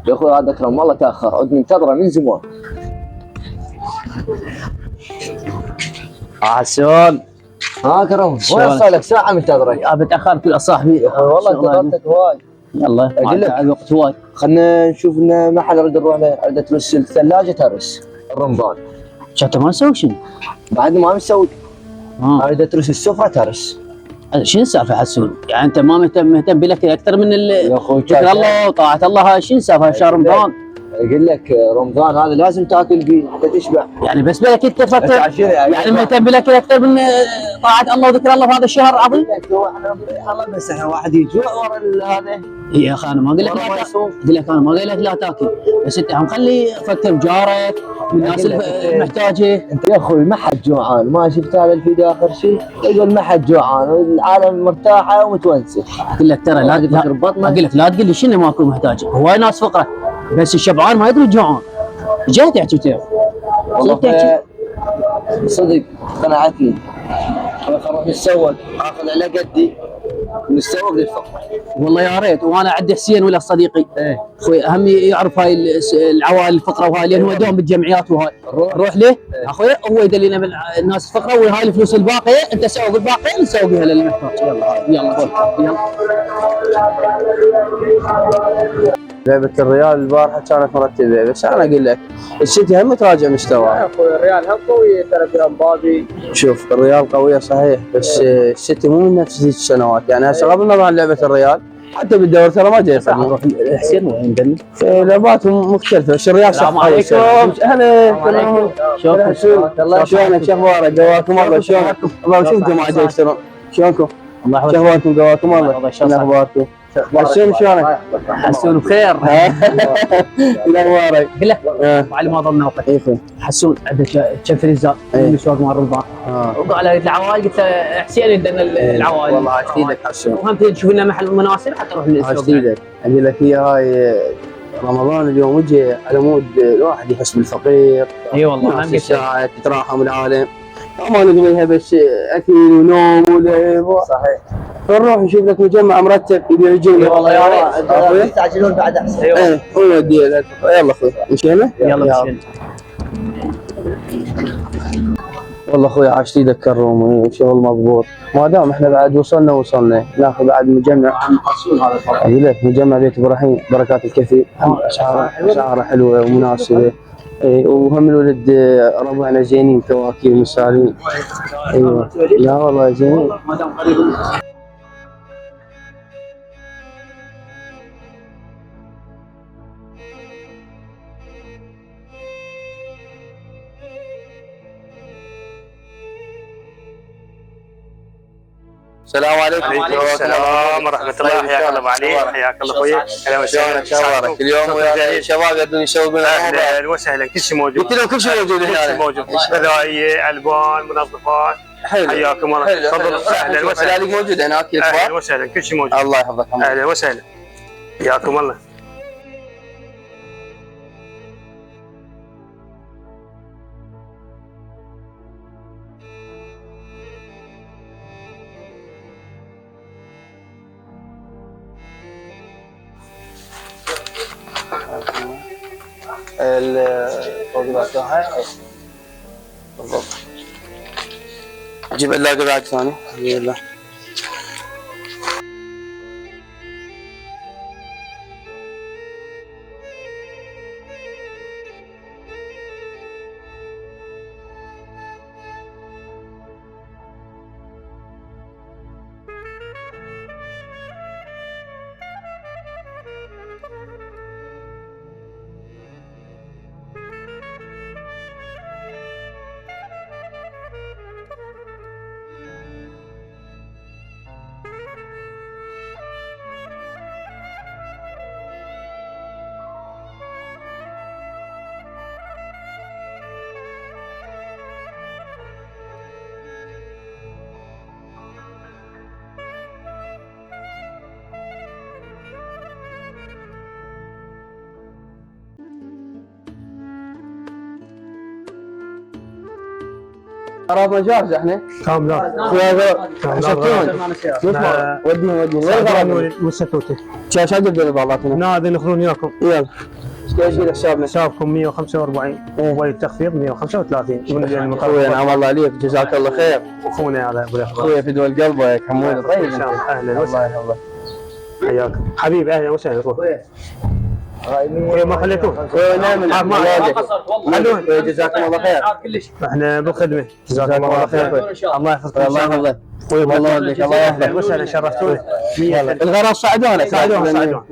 يا اخوي هذا اكرم والله تاخر، عد منتظره من زمان. حسون ها اكرم وين صار لك ساعه منتظرك؟ ابي تاخرت يا صاحبي والله انتظرتك هواي. يلا اقول لك الوقت هواي. خلنا نشوف لنا محل نريد نروح له، اريد اترس الثلاجه ترس رمضان. انت ما نسوي شنو؟ بعد ما مسوي اريد اترس السفره ترس. شنو السالفه حسون؟ يعني انت ما مهتم بالاكل اكثر من يا اخوي ذكر الله وطاعه الله؟ هاي شنو السالفه شهر رمضان؟ اقول لك رمضان هذا لازم تاكل فيه حتى تشبع. يعني بس بالك انت فتره يعني مهتم بالاكل اكثر من طاعه الله وذكر الله في هذا الشهر العظيم؟ الله بس احنا واحد يجوع ورا هذا. يا اخي انا ما اقول لك لا تاكل، اقول لك انا ما اقول لك لا تاكل، بس انت هم خلي فكر بجارك والناس المحتاجه. انت يا اخوي ما حد جوعان، ما شفت هذا الفيديو اخر شيء يقول ما حد جوعان والعالم مرتاحه ومتونسه. اقول لك ترى لا اقول لك لا تقول لي شنو ماكو محتاج، هواي ناس فقره بس الشبعان ما يدري جوعان. جاي تحكي تعرف والله صدق قنعتني. نروح نتسوق، اخذ على قدي نتسوق للفقر. والله يا ريت، وانا عندي حسين ولا صديقي اخوي اهم يعرف هاي العوائل الفقراء وهاي، لان هو دوم بالجمعيات وهاي. نروح له اخوي هو يدلنا من الناس الفقراء، وهاي الفلوس الباقيه انت سوق الباقيه نسوقها للمحتاج. يلا لعبة الريال البارحة كانت مرتبة، بس أنا أقول لك السيتي هم تراجع مستواه. يا أخوي الريال هم قوية ترى فيها مبابي. شوف الريال قوية صحيح، بس السيتي مو من نفس ذيك السنوات، يعني هسه بغض النظر عن لعبة الريال حتى بالدوري ترى ما جاي يفهم. نروح حسين وين ندلل؟ لعباتهم مختلفة، بس الريال السلام عليكم. أهلا شلونكم؟ شلونك؟ شو أخبارك؟ قواكم الله. شلونك؟ الله شوفكم ما جاي يشترون. شلونكم؟ الله يحفظك. شهواتكم قواكم الله. شو أخباركم؟ حسون شلونك؟ حسون بخير. شو أخبارك؟ اقول لك على ما ظلنا وقت حسون عندك كم فريزات من السوق مال رمضان. وقال العوائل قلت له حسين عندنا العوائل. والله عاش ايدك حسون. وهم تشوف لنا محل مناسب حتى نروح للسوق. عاش ايدك. اقول لك هي هاي رمضان اليوم وجه على مود الواحد يحس بالفقير. اي والله ناس الساعة تتراحم العالم، ما نقضيها بس اكل ونوم ولعب. صحيح. فنروح نشوف لك مجمع مرتب يبيع الجمله. والله يا ريت يستعجلون بعد احسن. ايه ونودي يلا اخوي مشينا. يلا مشينا. والله اخوي عاش ايدك كرومي، شغل مضبوط. ما دام احنا بعد وصلنا ناخذ بعد مجمع حسون هذا الفرق. اقول لك مجمع بيت ابراهيم بركات الكثير، اسعاره حلوه ومناسبه. وهم الولد ربعنا زينين كواكب مسالين. ايوه لا والله زينين. السلام عليكم. وعليكم السلام ورحمة الله. حياك الله ابو علي. حياك الله اخوي. اهلا وسهلا. شلونك؟ اليوم الشباب يقدرون يسوون اهلا وسهلا. كل شيء موجود. قلت لهم كل شيء موجود هنا. كل شيء موجود. غذائية، البان، منظفات. حلو. حياكم الله. تفضل. اهلا وسهلا. العلاج موجود هناك. اهلا وسهلا. كل شيء موجود. الله يحفظك. اهلا وسهلا. حياكم الله. الوجبات هاي بالضبط. جيب علاقة بعد ثاني. يلا. عرفنا جاهز احنا كاملات شتون نسمع وديهم وين الغرض والستوتي شاشه قد بعضاتنا نادي نخلون وياكم يلا ايش قد حسابنا حسابكم 145 والتخفيض 135 من اخوي نعم الله عليك جزاك الله خير اخونا هذا ابو الاخبار اخوي في دول قلبك حمود طيب ان شاء الله اهلا الله وسهلا يحفظك حياك حبيبي اهلا وسهلا اخوي ما خليتوه نعم ما خلون جزاكم الله خير احنا بالخدمه جزاكم الله خير الله يحفظك الله يحفظك الله يحفظك الله يحفظك وسهلا شرفتونا الغرض صعدونا ساعدونا